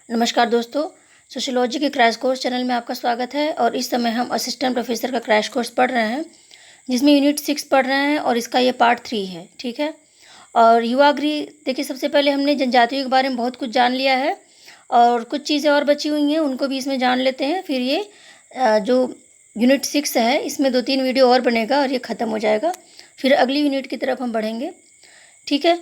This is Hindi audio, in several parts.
नमस्कार दोस्तों, सोशियोलॉजी के क्रैश कोर्स चैनल में आपका स्वागत है। और इस समय हम असिस्टेंट प्रोफेसर का क्रैश कोर्स पढ़ रहे हैं, जिसमें यूनिट 6 पढ़ रहे हैं और इसका ये पार्ट 3 है। ठीक है। और युवागृह, देखिए सबसे पहले हमने जनजातियों के बारे में बहुत कुछ जान लिया है और कुछ चीज़ें और बची हुई हैं, उनको भी इसमें जान लेते हैं। फिर ये जो यूनिट 6 है इसमें 2-3 वीडियो और बनेगा और ये ख़त्म हो जाएगा। फिर अगली यूनिट की तरफ हम बढ़ेंगे। ठीक है।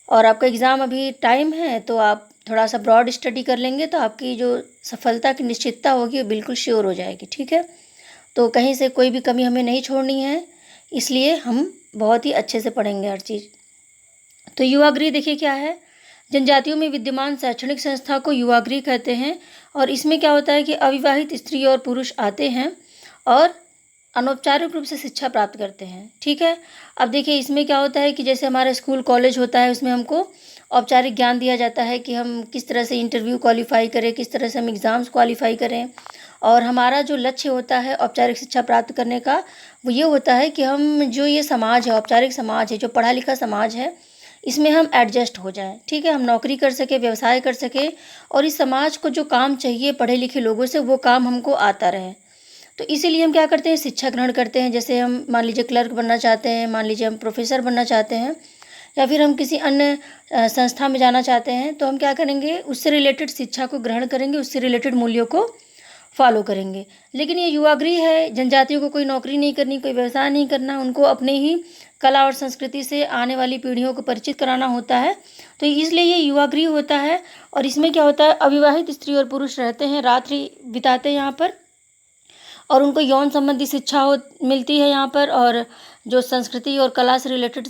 और आपका एग्ज़ाम अभी टाइम है, तो आप थोड़ा सा ब्रॉड स्टडी कर लेंगे तो आपकी जो सफलता की निश्चितता होगी वो बिल्कुल श्योर हो जाएगी। ठीक है। तो कहीं से कोई भी कमी हमें नहीं छोड़नी है, इसलिए हम बहुत ही अच्छे से पढ़ेंगे हर चीज़। तो युवागृह देखिए क्या है। जनजातियों में विद्यमान शैक्षणिक संस्था को युवागृह कहते हैं। और इसमें क्या होता है कि अविवाहित स्त्री और पुरुष आते हैं और अनौपचारिक रूप से शिक्षा प्राप्त करते हैं। ठीक है। अब देखिए इसमें क्या होता है कि जैसे हमारा स्कूल कॉलेज होता है, उसमें हमको औपचारिक ज्ञान दिया जाता है कि हम किस तरह से इंटरव्यू क्वालिफाई करें, किस तरह से हम एग्ज़ाम्स क्वालिफाई करें। और हमारा जो लक्ष्य होता है औपचारिक शिक्षा प्राप्त करने का, वो ये होता है कि हम जो ये समाज है, औपचारिक समाज है, जो पढ़ा लिखा समाज है, इसमें हम एडजस्ट हो जाएं। ठीक है। हम नौकरी कर सके, व्यवसाय कर सके और इस समाज को जो काम चाहिए पढ़े लिखे लोगों से, वो काम हमको आता रहे। तो इसीलिए हम क्या करते हैं, शिक्षा ग्रहण करते हैं। जैसे हम मान लीजिए क्लर्क बनना चाहते हैं, मान लीजिए हम प्रोफेसर बनना चाहते हैं, या फिर हम किसी अन्य संस्था में जाना चाहते हैं, तो हम क्या करेंगे, उससे रिलेटेड शिक्षा को ग्रहण करेंगे, उससे रिलेटेड मूल्यों को फॉलो करेंगे। लेकिन ये युवागृह है, जनजातियों को कोई नौकरी नहीं करनी, कोई व्यवसाय नहीं करना, उनको अपने ही कला और संस्कृति से आने वाली पीढ़ियों को परिचित कराना होता है। तो इसलिए ये युवागृह होता है। और इसमें क्या होता है, अविवाहित स्त्री और पुरुष रहते हैं, रात्रि बिताते हैं यहाँ पर, और उनको यौन संबंधी शिक्षा मिलती है यहाँ पर। और जो संस्कृति और कला से रिलेटेड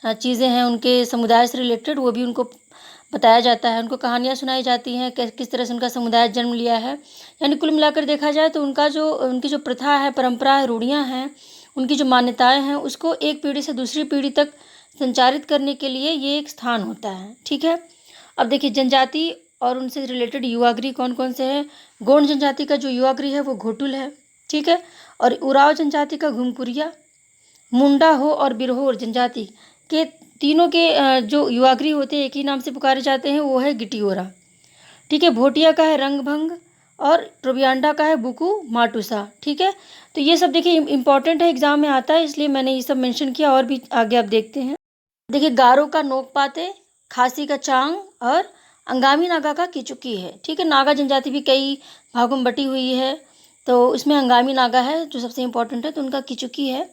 चीज़ें हैं, उनके समुदाय से रिलेटेड, वो भी उनको बताया जाता है। उनको कहानियाँ सुनाई जाती हैं कि किस तरह से उनका समुदाय जन्म लिया है। यानी कुल मिलाकर देखा जाए तो उनकी जो प्रथा है, परंपरा है, रूढ़ियाँ हैं, उनकी जो मान्यताएं हैं, उसको एक पीढ़ी से दूसरी पीढ़ी तक संचारित करने के लिए ये एक स्थान होता है। ठीक है। अब देखिए जनजाति और उनसे रिलेटेड युवागृह कौन कौन से हैं। गोंड जनजाति का जो युवागृह है वो घोटुल है। ठीक है। और उराव जनजाति का घुमपुरिया, मुंडा हो और बिरहोर जनजाति के तीनों के जो युवागृह होते हैं एक ही नाम से पुकारे जाते हैं, वो है गिटियोरा। ठीक है। भोटिया का है रंगभंग और ट्रोबियांडा का है बुकू माटुसा। ठीक है। तो ये सब देखिए इंपॉर्टेंट है, एग्जाम में आता है, इसलिए मैंने ये सब मेंशन किया। और भी आगे आप देखते हैं। देखिए गारो का नोकपाते, खासी का चांग और अंगामी नागा का किचुकी है। ठीक है। नागा जनजाति भी कई भागों में बटी हुई है, तो उसमें अंगामी नागा है जो सबसे इम्पोर्टेंट है, तो उनका किचुकी है।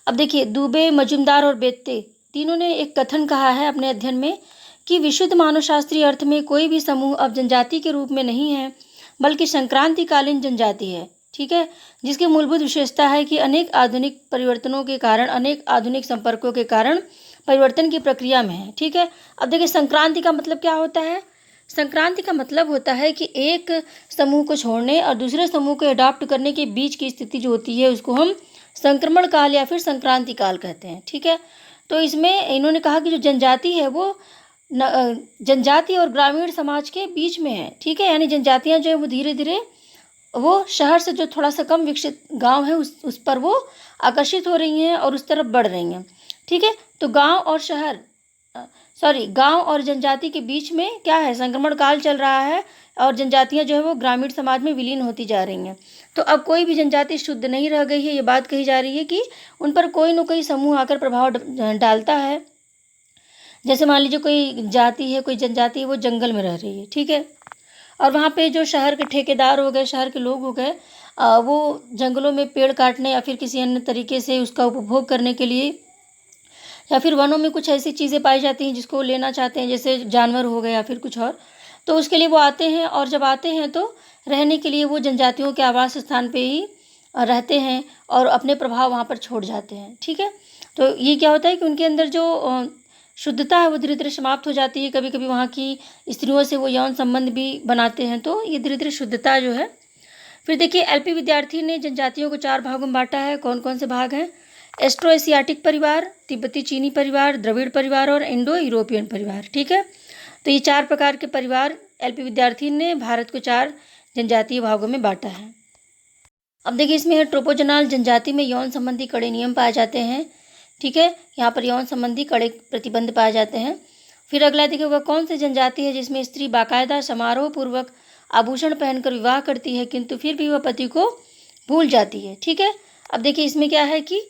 अब देखिए दुबे, मजुमदार और बेत्ते तीनों ने एक कथन कहा है अपने अध्ययन में कि विशुद्ध मानवशास्त्रीय अर्थ में कोई भी समूह अब जनजाति के रूप में नहीं है, बल्कि संक्रांतिकालीन जनजाति है। ठीक है। जिसकी मूलभूत विशेषता है कि अनेक आधुनिक परिवर्तनों के कारण, अनेक आधुनिक संपर्कों के कारण परिवर्तन की प्रक्रिया में है। ठीक है। अब देखिए संक्रांति का मतलब क्या होता है। संक्रांति का मतलब होता है कि एक समूह को छोड़ने और दूसरे समूह को अडॉप्ट करने के बीच की स्थिति जो होती है, उसको हम संक्रमण काल या फिर संक्रांति काल कहते हैं। ठीक है। तो इसमें इन्होंने कहा कि जो जनजाति है वो जनजाति और ग्रामीण समाज के बीच में है। ठीक है। यानी जनजातियां जो है वो धीरे धीरे वो शहर से जो थोड़ा सा कम विकसित गांव है उस पर वो आकर्षित हो रही हैं और उस तरफ बढ़ रही हैं। ठीक है। तो गांव और जनजाति के बीच में क्या है, संक्रमण काल चल रहा है और जनजातियां जो है वो ग्रामीण समाज में विलीन होती जा रही हैं। तो अब कोई भी जनजाति शुद्ध नहीं रह गई है। ये बात कही जा रही है कि उन पर कोई न कोई समूह आकर प्रभाव डालता है। जैसे मान लीजिए कोई जाति है, कोई जनजाति है, वो जंगल में रह रही है। ठीक है। और वहाँ पे जो शहर के ठेकेदार हो गए, शहर के लोग हो गए, वो जंगलों में पेड़ काटने या फिर किसी अन्य तरीके से उसका उपभोग करने के लिए, या फिर वनों में कुछ ऐसी चीज़ें पाई जाती हैं जिसको लेना चाहते हैं, जैसे जानवर हो गए या फिर कुछ और, तो उसके लिए वो आते हैं। और जब आते हैं तो रहने के लिए वो जनजातियों के आवास स्थान पे ही रहते हैं और अपने प्रभाव वहाँ पर छोड़ जाते हैं। ठीक है। तो ये क्या होता है कि उनके अंदर जो शुद्धता है वो धीरे धीरे समाप्त हो जाती है। कभी कभी वहाँ की स्त्रियों से वो यौन संबंध भी बनाते हैं, तो ये धीरे धीरे शुद्धता जो है। फिर देखिए एलपी विद्यार्थी ने जनजातियों को 4 भागों में बांटा है। कौन कौन से भाग हैं। एस्ट्रो एशियाटिक परिवार, तिब्बती चीनी परिवार, द्रविड़ परिवार और इंडो यूरोपियन परिवार। ठीक है। तो ये 4 प्रकार के परिवार एलपी विद्यार्थी ने भारत को 4 जनजातीय भागों में बांटा है। अब देखिए इसमें है ट्रोपोजनाल जनजाति में यौन संबंधी कड़े नियम पाए जाते हैं। ठीक है। यहाँ पर यौन संबंधी कड़े प्रतिबंध पाए जाते हैं। फिर अगला देखिए, वह कौन सी जनजाति है जिसमें स्त्री बाकायदा समारोह पूर्वक आभूषण पहनकर विवाह करती है किंतु फिर भी वह पति को भूल जाती है। ठीक है, अब देखिए इसमें क्या है कि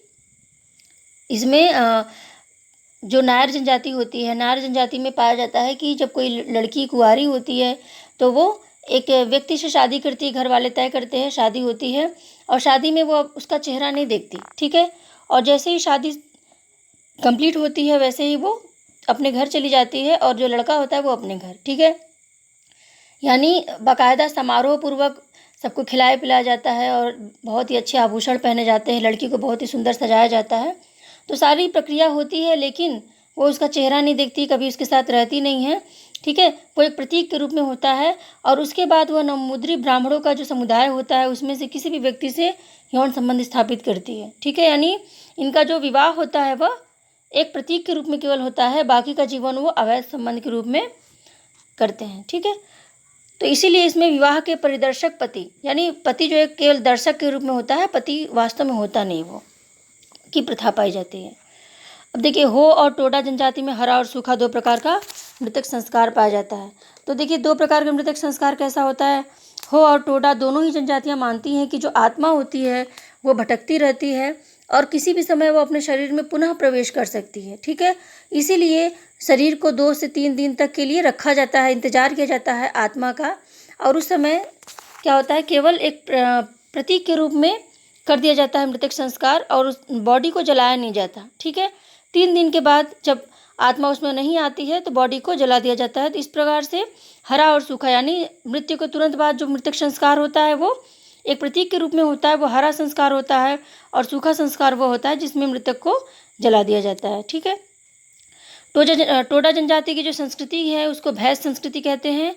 इसमें जो नायर जनजाति होती है, नायर जनजाति में पाया जाता है कि जब कोई लड़की कुंवारी होती है तो वो एक व्यक्ति से शादी करती है, घर वाले तय करते हैं, शादी होती है और शादी में वो उसका चेहरा नहीं देखती। ठीक है, और जैसे ही शादी कंप्लीट होती है वैसे ही वो अपने घर चली जाती है और जो लड़का होता है वो अपने घर। ठीक है, यानी बाकायदा समारोह पूर्वक सबको खिलाया पिलाया जाता है और बहुत ही अच्छे आभूषण पहने जाते हैं, लड़की को बहुत ही सुंदर सजाया जाता है। तो सारी प्रक्रिया होती है लेकिन वो उसका चेहरा नहीं देखती, कभी उसके साथ रहती नहीं है। ठीक है, वो एक प्रतीक के रूप में होता है और उसके बाद वह नवमुद्री ब्राह्मणों का जो समुदाय होता है उसमें से किसी भी व्यक्ति से यौन संबंध स्थापित करती है। ठीक है, यानी इनका जो विवाह होता है वह एक प्रतीक के रूप में केवल होता है, बाकी का जीवन वो अवैध संबंध के रूप में करते हैं। ठीक है, तो इसीलिए इसमें विवाह के परिदर्शक पति, यानी पति जो एक केवल दर्शक के रूप में होता है, पति वास्तव में होता नहीं, वो की प्रथा पाई जाती है। अब देखिए, हो और टोडा जनजाति में हरा और सूखा दो प्रकार का मृतक संस्कार पाया जाता है। तो देखिए दो प्रकार का मृतक संस्कार कैसा होता है। हो और टोडा दोनों ही जनजातियां मानती हैं कि जो आत्मा होती है वो भटकती रहती है और किसी भी समय वो अपने शरीर में पुनः प्रवेश कर सकती है। ठीक है, इसीलिए शरीर को 2 से 3 दिन तक के लिए रखा जाता है, इंतजार किया जाता है आत्मा का, और उस समय क्या होता है केवल एक प्रतीक के रूप में कर दिया जाता है मृतक संस्कार और उस बॉडी को जलाया नहीं जाता। ठीक है, 3 दिन के बाद जब आत्मा उसमें नहीं आती है तो बॉडी को जला दिया जाता है। तो इस प्रकार से हरा और सूखा, यानी मृत्यु के तुरंत बाद जो मृतक संस्कार होता है वो एक प्रतीक के रूप में होता है, वो हरा संस्कार होता है, और सूखा संस्कार वो होता है जिसमें मृतक को जला दिया जाता है। ठीक है, टोडा जनजाति की जो संस्कृति है उसको भैंस संस्कृति कहते हैं,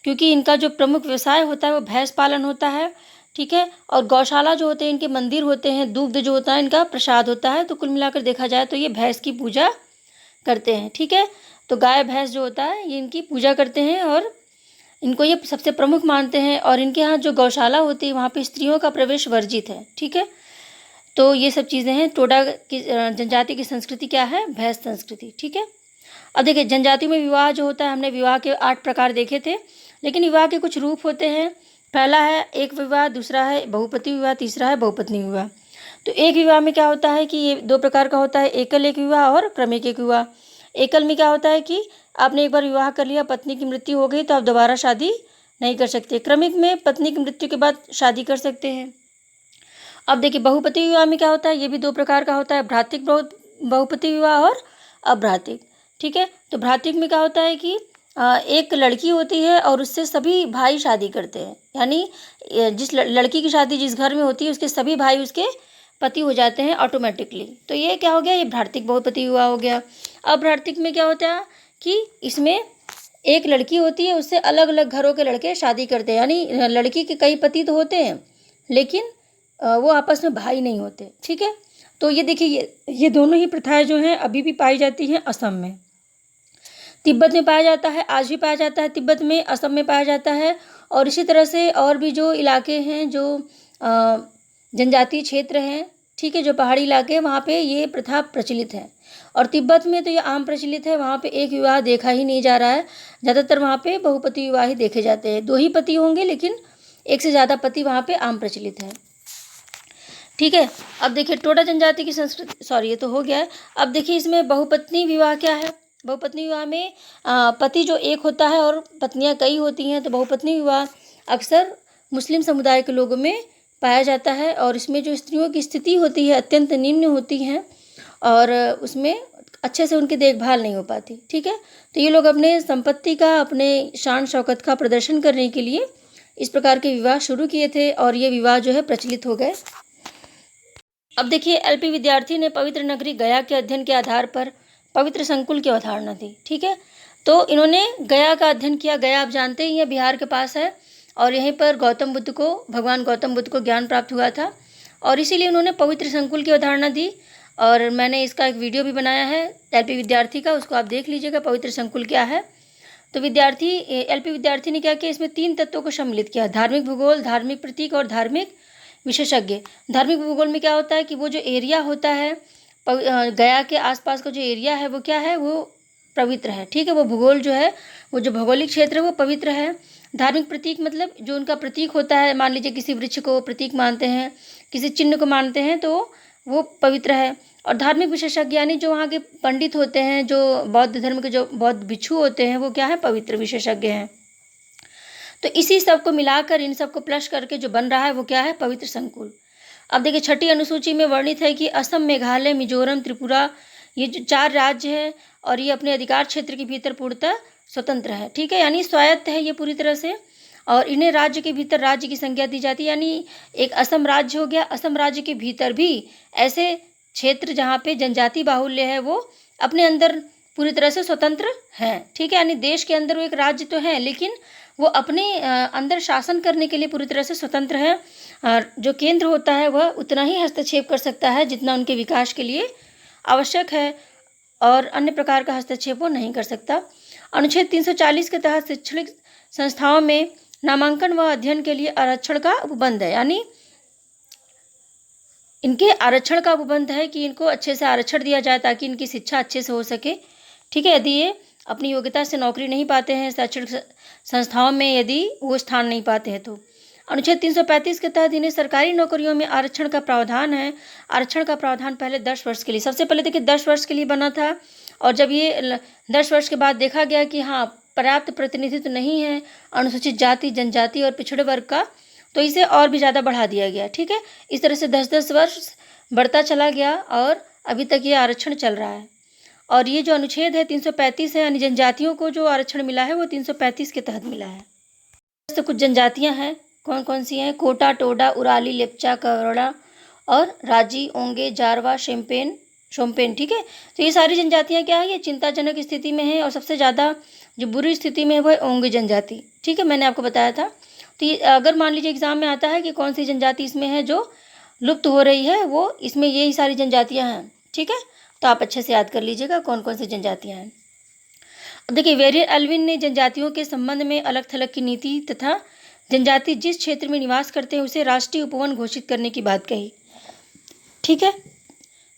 क्योंकि इनका जो प्रमुख व्यवसाय होता है वो भैंस पालन होता है। ठीक है, और गौशाला जो होते हैं, इनके मंदिर होते हैं, दुग्ध जो होता है इनका प्रसाद होता है। तो कुल मिलाकर देखा जाए तो ये भैंस की पूजा करते हैं। ठीक है, तो गाय भैंस जो होता है ये इनकी पूजा करते हैं और इनको ये सबसे प्रमुख मानते हैं। और इनके यहाँ जो गौशाला होती है वहाँ पे स्त्रियों का प्रवेश वर्जित है। ठीक है, तो ये सब चीज़ें हैं। टोडा की जनजाति की संस्कृति क्या है, भैंस संस्कृति। ठीक है, अब देखिए जनजाति में विवाह जो होता है, हमने विवाह के 8 प्रकार देखे थे, लेकिन विवाह के कुछ रूप होते हैं। पहला है एक विवाह, दूसरा है बहुपति विवाह, तीसरा है बहुपत्नी विवाह। तो एक विवाह में क्या होता है कि ये 2 प्रकार का होता है, एकल एक विवाह और क्रमिक एक विवाह। एकल में क्या होता है कि आपने एक बार विवाह कर लिया, पत्नी की मृत्यु हो गई तो आप दोबारा शादी नहीं कर सकते। क्रमिक में पत्नी की मृत्यु के बाद शादी कर सकते हैं। अब देखिए बहुपति विवाह में क्या होता है, ये भी 2 प्रकार का होता है, भ्रातृक बहुपति विवाह और अभ्रातृक। ठीक है, तो भ्रातृक में क्या होता है कि एक लड़की होती है और उससे सभी भाई शादी करते हैं, यानी जिस लड़की की शादी जिस घर में होती है उसके सभी भाई उसके पति हो जाते हैं ऑटोमेटिकली। तो ये क्या हो गया, ये भ्रातृक बहुपति विवाह हो गया। अब भ्रातृक में क्या होता है कि इसमें एक लड़की होती है, उससे अलग अलग घरों के लड़के शादी करते हैं, यानी लड़की के कई पति तो होते हैं लेकिन वो आपस में भाई नहीं होते। ठीक है, तो ये देखिए ये दोनों ही प्रथाएं जो हैं अभी भी पाई जाती हैं असम में, तिब्बत में पाया जाता है, आज भी पाया जाता है तिब्बत में, असम में पाया जाता है, और इसी तरह से और भी जो इलाके हैं जो जनजातीय क्षेत्र हैं, ठीक है, जो पहाड़ी इलाके हैं वहाँ पे ये प्रथा प्रचलित है। और तिब्बत में तो ये आम प्रचलित है, वहाँ पे एक विवाह देखा ही नहीं जा रहा है, ज़्यादातर वहाँ पे बहुपति विवाह ही देखे जाते हैं। 2 ही पति होंगे लेकिन एक से ज़्यादा पति वहाँ पे आम प्रचलित है। ठीक है, अब देखिए टोडा जनजाति की संस्कृति, सॉरी ये तो हो गया है। अब देखिए इसमें बहुपत्नी विवाह क्या है। बहुपत्नी विवाह में पति जो एक होता है और पत्नियां कई होती हैं, तो बहुपत्नी विवाह अक्सर मुस्लिम समुदाय के लोगों में पाया जाता है और इसमें जो स्त्रियों की स्थिति होती है अत्यंत निम्न होती हैं और उसमें अच्छे से उनकी देखभाल नहीं हो पाती। ठीक है, तो ये लोग अपने संपत्ति का, अपने शान शौकत का प्रदर्शन करने के लिए इस प्रकार के विवाह शुरू किए थे और ये विवाह जो है प्रचलित हो गए। अब देखिए एलपी विद्यार्थी ने पवित्र नगरी गया के अध्ययन के आधार पर पवित्र संकुल की अवधारणा दी। ठीक है, तो इन्होंने गया का अध्ययन किया। गया आप जानते ही हैं बिहार के पास है और यहीं पर भगवान गौतम बुद्ध को ज्ञान प्राप्त हुआ था और इसीलिए उन्होंने पवित्र संकुल की अवधारणा दी और मैंने इसका एक वीडियो भी बनाया है एलपी विद्यार्थी का, उसको आप देख लीजिएगा पवित्र संकुल क्या है। तो एलपी विद्यार्थी ने क्या किया, इसमें 3 तत्वों को सम्मिलित किया, धार्मिक भूगोल, धार्मिक प्रतीक और धार्मिक विशेषज्ञ। धार्मिक भूगोल में क्या होता है कि वो जो एरिया होता है गया के आसपास का जो एरिया है वो क्या है, वो पवित्र है, ठीक है। वो भूगोल जो है, वो जो भौगोलिक क्षेत्र है वो पवित्र है। धार्मिक प्रतीक मतलब जो उनका प्रतीक होता है, मान लीजिए किसी वृक्ष को प्रतीक मानते हैं, किसी चिन्ह को मानते हैं, तो वो पवित्र है। और धार्मिक विशेषज्ञ यानी जो वहाँ के पंडित होते हैं, जो बौद्ध धर्म के जो बौद्ध भिक्षु होते हैं, वो क्या है, पवित्र विशेषज्ञ हैं। तो इसी सब को मिलाकर, इन सब को प्लस करके जो बन रहा है वो क्या है, पवित्र संकुल। अब देखिए छठी अनुसूची में वर्णित है कि असम, मेघालय, मिजोरम, त्रिपुरा, ये जो 4 राज्य हैं और ये अपने अधिकार क्षेत्र के भीतर पूर्णतः स्वतंत्र है, ठीक है, यानी स्वायत्त है ये पूरी तरह से। और इन्हें राज्य के भीतर राज्य की संज्ञा दी जाती है, यानी एक असम राज्य हो गया। असम राज्य के भीतर भी ऐसे क्षेत्र जहाँ पे जनजाति बाहुल्य है वो अपने अंदर पूरी तरह से स्वतंत्र हैं, ठीक है, यानी देश के अंदर वो एक राज्य तो है, लेकिन वो अपने अंदर शासन करने के लिए पूरी तरह से स्वतंत्र है। और जो केंद्र होता है वह उतना ही हस्तक्षेप कर सकता है जितना उनके विकास के लिए आवश्यक है, और अन्य प्रकार का हस्तक्षेप वो नहीं कर सकता। अनुच्छेद 340 के तहत शैक्षणिक संस्थाओं में नामांकन व अध्ययन के लिए आरक्षण का उपबंध है, यानी इनके आरक्षण का उपबंध है कि इनको अच्छे से आरक्षण दिया जाए ताकि इनकी शिक्षा अच्छे से हो सके, ठीक है। यदि ये अपनी योग्यता से नौकरी नहीं पाते हैं शैक्षणिक संस्थाओं में, यदि वो स्थान नहीं पाते हैं तो अनुच्छेद 335 के तहत इन्हें सरकारी नौकरियों में आरक्षण का प्रावधान है। आरक्षण का प्रावधान पहले 10 वर्ष के लिए, सबसे पहले देखिए 10 वर्ष के लिए बना था, और जब ये 10 वर्ष के बाद देखा गया कि हाँ पर्याप्त प्रतिनिधित्व नहीं है अनुसूचित जाति, जनजाति और पिछड़े वर्ग का, तो इसे और भी ज़्यादा बढ़ा दिया गया, ठीक है। इस तरह से 10-10 वर्ष बढ़ता चला गया और अभी तक ये आरक्षण चल रहा है। और ये जो अनुच्छेद है 335 है, यानी जनजातियों को जो आरक्षण मिला है वो 335 के तहत मिला है। तो कुछ जनजातियां हैं, कौन कौन सी हैं, कोटा, टोडा, उराली, लेप्चा, कवरड़ा और राजी, ओंगे, जारवा, शोम्पेन, ठीक है। तो ये सारी जनजातियां क्या है, ये चिंताजनक स्थिति में है, और सबसे ज़्यादा जो बुरी स्थिति में है वो है ओंगे जनजाति, ठीक है, मैंने आपको बताया था। तो ये अगर मान लीजिए एग्जाम में आता है कि कौन सी जनजाति इसमें है जो लुप्त हो रही है, वो इसमें यही सारी जनजातियाँ हैं, ठीक है। तो आप अच्छे से याद कर लीजिएगा कौन कौन सी जनजातियाँ हैं। अब देखिए वेरियर एल्विन ने जनजातियों के संबंध में अलग थलग की नीति तथा जनजाति जिस क्षेत्र में निवास करते हैं उसे राष्ट्रीय उपवन घोषित करने की बात कही, ठीक है।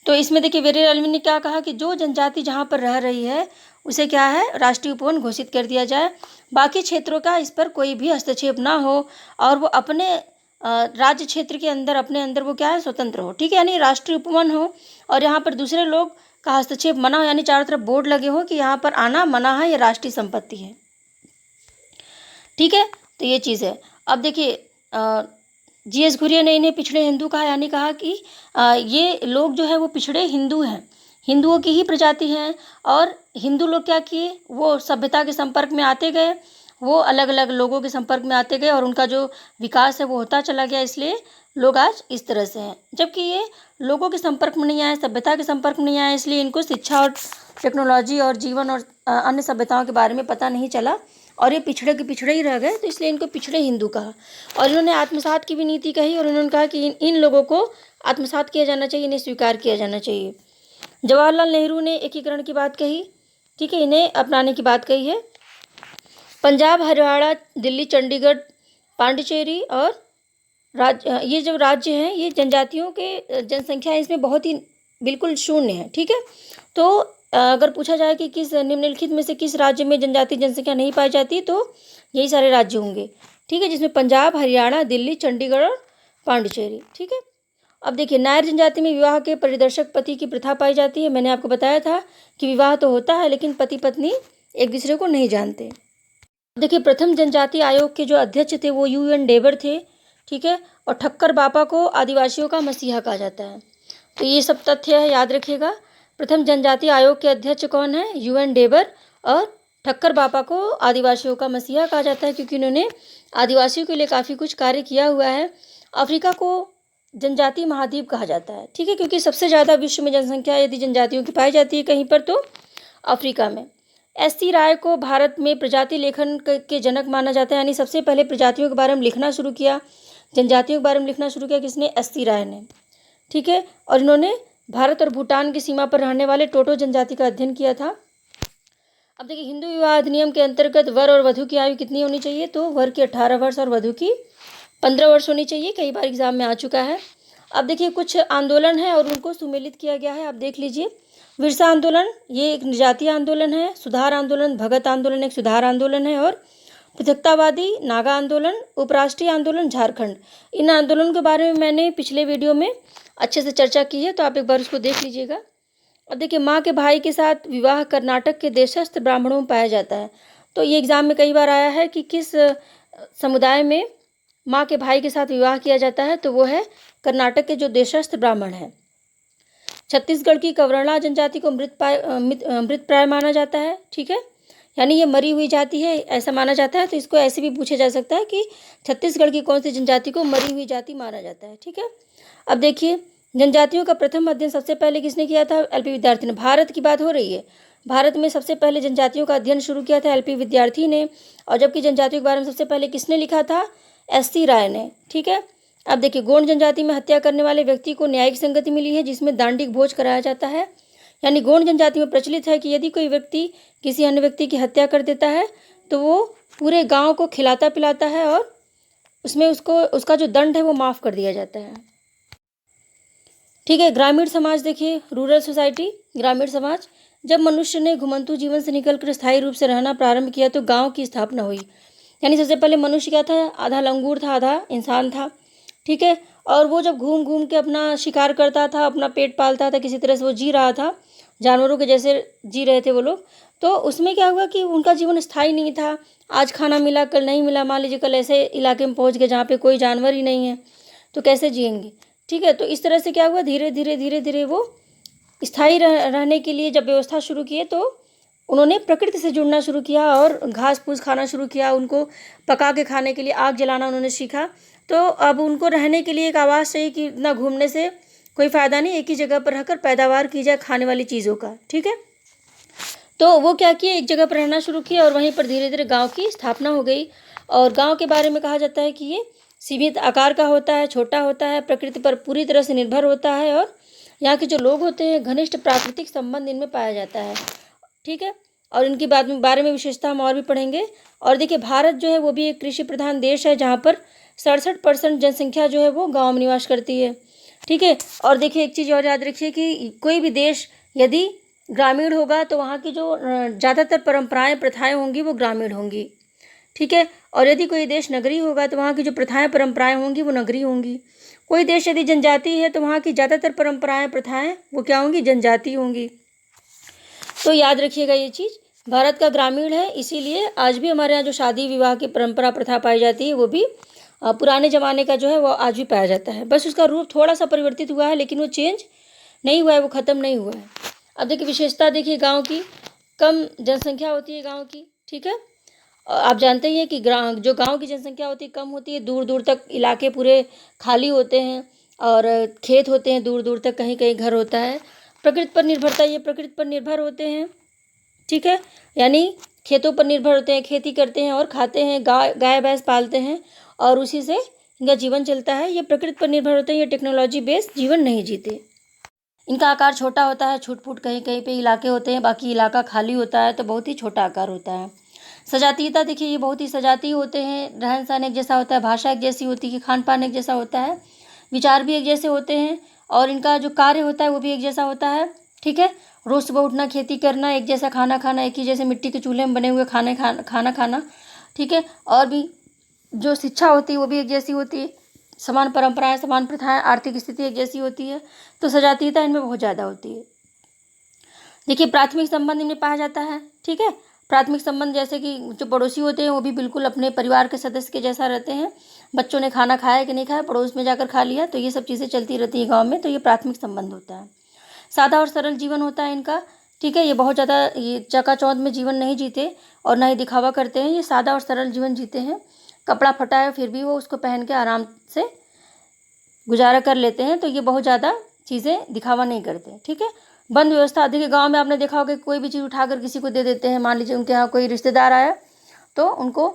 तो इसमें देखिए वेरियर एल्विन ने क्या कहा कि जो जनजाति जहाँ पर रह रही है उसे क्या है, राष्ट्रीय उपवन घोषित कर दिया जाए, बाकी क्षेत्रों का इस पर कोई भी हस्तक्षेप ना हो, और वो अपने राज्य क्षेत्र के अंदर अपने अंदर वो क्या है, स्वतंत्र हो, ठीक है, यानी राष्ट्रीय उपवन हो, और यहाँ पर दूसरे लोग का हस्तक्षेप मना हो, यानी चारों तरफ बोर्ड लगे हो कि यहाँ पर आना मना है, ये राष्ट्रीय संपत्ति है, ठीक है। तो ये चीज़ है। अब देखिए GS घुरिया ने इन्हें पिछड़े हिंदू कहा, यानी कहा कि ये लोग जो है वो पिछड़े हिंदू हैं, हिंदुओं की ही प्रजाति हैं, और हिंदू लोग क्या किए, वो सभ्यता के संपर्क में आते गए, वो अलग अलग लोगों के संपर्क में आते गए, और उनका जो विकास है वो होता चला गया, इसलिए लोग आज इस तरह से हैं। जबकि ये लोगों के संपर्क में नहीं आए, सभ्यता के संपर्क में नहीं आए, इसलिए इनको शिक्षा और टेक्नोलॉजी और जीवन और अन्य सभ्यताओं के बारे में पता नहीं चला, और ये पिछड़े के पिछड़े ही रह गए, तो इसलिए इनको पिछड़े हिंदू कहा। और इन्होंने आत्मसात की भी नीति कही, और इन्होंने कहा कि इन लोगों को आत्मसात किया जाना चाहिए, इन्हें स्वीकार किया जाना चाहिए। जवाहरलाल नेहरू ने एकीकरण की बात कही, ठीक है, इन्हें अपनाने की बात कही है। पंजाब, हरियाणा, दिल्ली, चंडीगढ़, पांडिचेरी और ये जो राज्य हैं ये जनजातियों के जनसंख्या इसमें बहुत ही बिल्कुल शून्य है, ठीक है। तो अगर पूछा जाए कि किस निम्नलिखित में से किस राज्य में जनजाति जनसंख्या नहीं पाई जाती, तो यही सारे राज्य होंगे, ठीक है, जिसमें पंजाब, हरियाणा, दिल्ली, चंडीगढ़ और पांडिचेरी, ठीक है। अब देखिए नायर जनजाति में विवाह के परिदर्शक पति की प्रथा पाई जाती है। मैंने आपको बताया था कि विवाह तो होता है लेकिन पति पत्नी एक दूसरे को नहीं जानते। देखिए प्रथम जनजाति आयोग के जो अध्यक्ष थे वो UN डेवर थे, ठीक है, और ठक्कर बापा को आदिवासियों का मसीहा कहा जाता है। तो ये सब तथ्य है, याद रखिएगा। प्रथम जनजाति आयोग के अध्यक्ष कौन है, UN डेवर, और ठक्कर बापा को आदिवासियों का मसीहा कहा जाता है क्योंकि उन्होंने आदिवासियों के लिए काफ़ी कुछ कार्य किया हुआ है। अफ्रीका को जनजाति महाद्वीप कहा जाता है, ठीक है, क्योंकि सबसे ज़्यादा विश्व में जनसंख्या यदि जनजातियों की पाई जाती है कहीं पर तो अफ्रीका में। SC राय को भारत में प्रजाति लेखन के जनक माना जाता है, यानी सबसे पहले प्रजातियों के बारे में लिखना शुरू किया, जनजातियों के बारे में लिखना शुरू किया किसने, SC राय ने, ठीक है। और इन्होंने भारत और भूटान की सीमा पर रहने वाले टोटो जनजाति का अध्ययन किया था। अब देखिए हिंदू विवाह अधिनियम के अंतर्गत वर और वधू की आयु कितनी होनी चाहिए, तो वर की 18 वर्ष और वधू की 15 वर्ष होनी चाहिए, कई बार एग्जाम में आ चुका है। अब देखिए कुछ आंदोलन है और उनको सुमेलित किया गया है, आप देख लीजिए। विरसा आंदोलन ये एक जातीय आंदोलन है। सुधार आंदोलन, भगत आंदोलन एक सुधार आंदोलन है। और पृथकतावादी नागा आंदोलन, उपराष्ट्रीय आंदोलन झारखंड। इन आंदोलन के बारे में मैंने पिछले वीडियो में अच्छे से चर्चा की है, तो आप एक बार उसको देख लीजिएगा। अब देखिए, माँ के भाई के साथ विवाह कर्नाटक के देशस्थ ब्राह्मणों में पाया जाता है। तो ये एग्जाम में कई बार आया है कि किस समुदाय में माँ के भाई के साथ विवाह किया जाता है, तो वो है कर्नाटक के जो देशस्थ ब्राह्मण हैं। छत्तीसगढ़ की कवरणा जनजाति को मृत प्राय माना जाता है। ठीक है, यानी ये मरी हुई जाति है ऐसा माना जाता है। तो इसको ऐसे भी पूछा जा सकता है कि छत्तीसगढ़ की कौन सी जनजाति को मरी हुई जाति माना जाता है। ठीक है, अब देखिए, जनजातियों का प्रथम अध्ययन सबसे पहले किसने किया था? एलपी विद्यार्थी ने। भारत की बात हो रही है, भारत में सबसे पहले जनजातियों का अध्ययन शुरू किया था एलपी विद्यार्थी ने। और जबकि जनजातियों के बारे में सबसे पहले किसने लिखा था? एससी राय ने। ठीक है, अब देखिए, गोंड जनजाति में हत्या करने वाले व्यक्ति को न्यायिक संगति मिली है, जिसमें दांडिक भोज कराया जाता है। यानी गोंड जनजाति में प्रचलित है कि यदि कोई व्यक्ति किसी अन्य व्यक्ति की हत्या कर देता है तो वो पूरे गांव को खिलाता पिलाता है और उसमें उसका जो दंड है वो माफ़ कर दिया जाता है। ठीक है, ग्रामीण समाज देखिए, रूरल सोसाइटी, ग्रामीण समाज। जब मनुष्य ने घुमंतू जीवन से निकलकर स्थायी रूप से रहना प्रारंभ किया तो गांव की स्थापना हुई। यानी सबसे पहले मनुष्य क्या था? आधा लंगूर था, आधा इंसान था। ठीक है, और वो जब घूम घूम के अपना शिकार करता था, अपना पेट पालता था, किसी तरह से वो जी रहा था, जानवरों के जैसे जी रहे थे वो लोग। तो उसमें क्या हुआ कि उनका जीवन स्थायी नहीं था। आज खाना मिला, कल नहीं मिला। मान लीजिए कल ऐसे इलाके में पहुंच गए जहाँ पे कोई जानवर ही नहीं है, तो कैसे जिएंगे? ठीक है, तो इस तरह से क्या हुआ, धीरे धीरे वो स्थायी रहने के लिए जब व्यवस्था शुरू की तो उन्होंने प्रकृति से जुड़ना शुरू किया और घास फूस खाना शुरू किया। उनको पका के खाने के लिए आग जलाना उन्होंने सीखा। तो अब उनको रहने के लिए एक आवास चाहिए कि इतना घूमने से कोई फ़ायदा नहीं, एक ही जगह पर रहकर पैदावार की जाए खाने वाली चीज़ों का। ठीक है, तो वो क्या किए, एक जगह पर रहना शुरू किया और वहीं पर धीरे धीरे गांव की स्थापना हो गई। और गांव के बारे में कहा जाता है कि ये सीमित आकार का होता है, छोटा होता है, प्रकृति पर पूरी तरह से निर्भर होता है और यहाँ के जो लोग होते हैं घनिष्ठ प्राकृतिक संबंध इनमें पाया जाता है। ठीक है, और इनकी बारे में विशेषता हम और भी पढ़ेंगे। और देखिए, भारत जो है वो भी एक कृषि प्रधान देश है, जहाँ पर 67% जनसंख्या जो है वो गाँव में निवास करती है। ठीक है, और देखिए एक चीज़ और याद रखिए कि कोई भी देश यदि ग्रामीण होगा तो वहाँ की जो ज़्यादातर परंपराएं प्रथाएं होंगी वो ग्रामीण होंगी। ठीक है, और यदि कोई देश नगरी होगा तो वहाँ की जो प्रथाएं परंपराएं होंगी वो नगरी होंगी। कोई देश यदि जनजाति है तो वहाँ की ज़्यादातर परंपराएं प्रथाएं वो क्या होंगी? जनजाति होंगी। तो याद रखिएगा ये चीज़, भारत का ग्रामीण है, इसीलिए आज भी हमारे यहाँ जो शादी विवाह की परंपरा प्रथा पाई जाती है वो भी पुराने ज़माने का जो है वो आज भी पाया जाता है। बस उसका रूप थोड़ा सा परिवर्तित हुआ है, लेकिन वो चेंज नहीं हुआ है, वो ख़त्म नहीं हुआ है। अब देखिए, विशेषता देखिए, गांव की कम जनसंख्या होती है गांव की। ठीक है, आप जानते ही हैं कि जो गांव की जनसंख्या होती है कम होती है, दूर दूर तक इलाके पूरे खाली होते हैं और खेत होते हैं, दूर दूर तक कहीं कहीं घर होता है। प्रकृति पर निर्भरता, ये प्रकृति पर निर्भर होते हैं। ठीक है, यानी खेतों पर निर्भर होते हैं, खेती करते हैं और खाते हैं, गाय भैंस पालते हैं और उसी से इनका जीवन चलता है। ये प्रकृति पर निर्भर होते हैं, ये टेक्नोलॉजी बेस्ड जीवन नहीं जीते। इनका आकार छोटा होता है, छूट फूट कहीं कहीं पे इलाके होते हैं, बाकी इलाका खाली होता है, तो बहुत ही छोटा आकार होता है। सजातीयता देखिए, ये बहुत ही सजातीय होते हैं, रहन सहन एक जैसा होता है, भाषा एक जैसी होती है, खान पान एक जैसा होता है, विचार भी एक जैसे होते हैं और इनका जो कार्य होता है वो भी एक जैसा होता है। ठीक है, रोज़ सुबह उठना, खेती करना, एक जैसा खाना खाना, एक ही जैसे मिट्टी के चूल्हे में बने हुए खाना खाना। ठीक है, और भी जो शिक्षा होती है वो भी एक जैसी होती है, समान परंपराएं, समान प्रथाएं, आर्थिक स्थिति एक जैसी होती है। तो सजातीयता इनमें बहुत ज़्यादा होती है। देखिए, प्राथमिक संबंध इनमें पाया जाता है। ठीक है, प्राथमिक संबंध जैसे कि जो पड़ोसी होते हैं वो भी बिल्कुल अपने परिवार के सदस्य के जैसा रहते हैं। बच्चों ने खाना खाया कि नहीं खाया, पड़ोस में जाकर खा लिया, तो ये सब चीज़ें चलती रहती है गाँव में। तो ये प्राथमिक संबंध होता है। सादा और सरल जीवन होता है इनका। ठीक है, ये बहुत ज़्यादा ये चकाचौंध में जीवन नहीं जीते और ना ही दिखावा करते हैं, ये सादा और सरल जीवन जीते हैं। कपड़ा फटा है फिर भी वो उसको पहन के आराम से गुजारा कर लेते हैं, तो ये बहुत ज़्यादा चीज़ें दिखावा नहीं करते। ठीक है, बंद व्यवस्था देखिए, गांव में आपने देखा होगा कि कोई भी चीज़ उठाकर किसी को दे देते हैं। मान लीजिए उनके यहाँ कोई रिश्तेदार आया तो उनको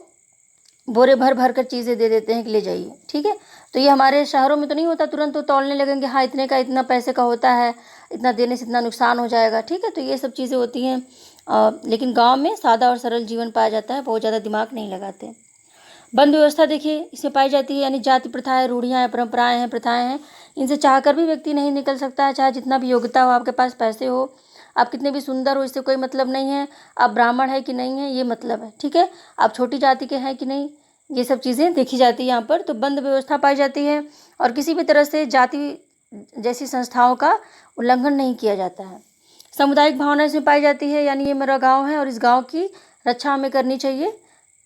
बोरे भर भर कर चीज़ें दे देते हैं कि ले जाइए। ठीक है, तो ये हमारे शहरों में तो नहीं होता, तुरंत तो तौलने लगेंगे, हाँ इतने का इतना पैसे का होता है, इतना देने से इतना नुकसान हो जाएगा। ठीक है, तो ये सब चीज़ें होती हैं। लेकिन गाँव में सादा और सरल जीवन पाया जाता है, बहुत ज़्यादा दिमाग नहीं लगाते। बंद व्यवस्था देखिए इसमें पाई जाती है, यानी जाति प्रथाएं, रूढ़ियाँ, परंपराएं हैं, प्रथाएं हैं, इनसे चाहकर भी व्यक्ति नहीं निकल सकता है, चाहे जितना भी योग्यता हो, आपके पास पैसे हो, आप कितने भी सुंदर हो इससे कोई मतलब नहीं है, आप ब्राह्मण है कि नहीं है ये मतलब है, ठीक है। आप छोटी जाति के हैं कि नहीं, ये सब चीज़ें देखी जाती है यहाँ पर। तो बंद व्यवस्था पाई जाती है और किसी भी तरह से जाति जैसी संस्थाओं का उल्लंघन नहीं किया जाता है। सामुदायिक भावना इसमें पाई जाती है, यानी ये मेरा गाँव है और इस गाँव की रक्षा हमें करनी चाहिए,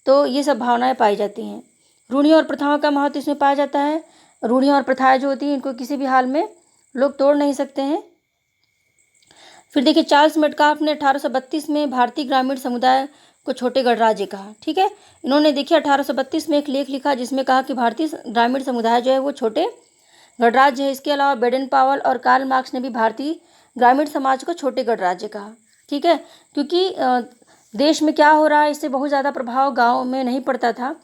तो ये सब भावनाएं पाई जाती हैं। रूढ़ियों और प्रथाओं का महत्व इसमें पाया जाता है। रूढ़ियाँ और प्रथाएं जो होती हैं इनको किसी भी हाल में लोग तोड़ नहीं सकते हैं। फिर देखिए, चार्ल्स मेटकाफ ने 1832 में भारतीय ग्रामीण समुदाय को छोटे गणराज्य कहा, ठीक है। इन्होंने देखिए 1832 में एक लेख लिखा जिसमें कहा कि भारतीय ग्रामीण समुदाय जो है वो छोटे गणराज्य है। इसके अलावा बेडेन पावल और कार्ल मार्क्स ने भी भारतीय ग्रामीण समाज को छोटे गणराज्य कहा, ठीक है। क्योंकि देश में क्या हो रहा है इससे बहुत ज़्यादा प्रभाव गाँव में नहीं पड़ता था।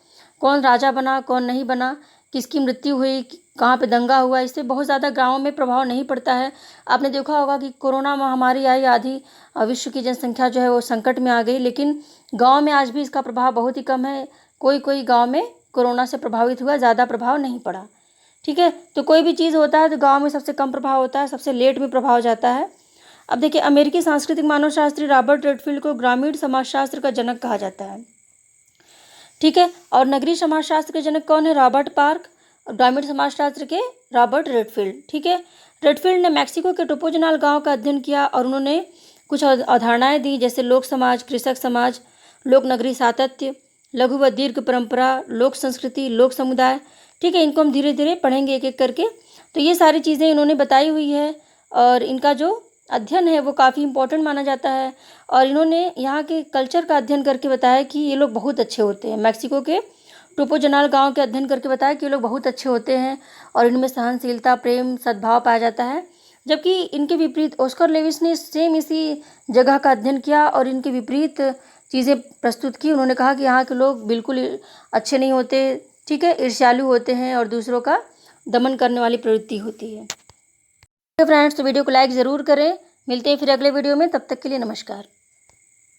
कौन राजा बना कौन नहीं बना, किसकी मृत्यु हुई, कहाँ पे दंगा हुआ, इससे बहुत ज़्यादा गाँव में प्रभाव नहीं पड़ता है। आपने देखा होगा कि कोरोना महामारी आई, आधी विश्व की जनसंख्या जो है वो संकट में आ गई, लेकिन गाँव में आज भी इसका प्रभाव बहुत ही कम है। कोई कोई गाँव में कोरोना से प्रभावित हुआ, ज़्यादा प्रभाव नहीं पड़ा, ठीक है। तो कोई भी चीज़ होता है तो गाँव में सबसे कम प्रभाव होता है, सबसे लेट में प्रभाव जाता है। अब देखिए, अमेरिकी सांस्कृतिक मानवशास्त्री रॉबर्ट रेडफील्ड को ग्रामीण समाजशास्त्र का जनक कहा जाता है, ठीक है। और नगरीय समाजशास्त्र के जनक कौन है? Robert park. और ग्रामीण समाजशास्त्र के रॉबर्ट रेडफील्ड, ठीक है। रेडफील्ड ने मैक्सिको के टोपोजनाल गांव का अध्ययन किया और उन्होंने कुछ अवधारणाएं दी, जैसे लोक समाज, कृषक समाज, लोक नगरी सातत्य, लघु व दीर्घ परंपरा, लोक संस्कृति, लोक समुदाय, ठीक है। इनको हम धीरे धीरे पढ़ेंगे एक एक करके। तो ये सारी चीज़ें इन्होंने बताई हुई है और इनका जो अध्ययन है वो काफ़ी इम्पोर्टेंट माना जाता है। और इन्होंने यहाँ के कल्चर का अध्ययन करके बताया कि ये लोग बहुत अच्छे होते हैं। मैक्सिको के टोपोजनाल गांव के अध्ययन करके बताया कि ये लोग बहुत अच्छे होते हैं और इनमें सहनशीलता, प्रेम, सद्भाव पाया जाता है। जबकि इनके विपरीत ऑस्कर लेविस ने सेम इसी जगह का अध्ययन किया और इनके विपरीत चीज़ें प्रस्तुत की। उन्होंने कहा कि यहाँ के लोग बिल्कुल अच्छे नहीं होते, ठीक है, ईर्ष्यालु होते हैं और दूसरों का दमन करने वाली प्रवृत्ति होती है। फ्रेंड्स, तो वीडियो को लाइक ज़रूर करें। मिलते हैं फिर अगले वीडियो में, तब तक के लिए नमस्कार।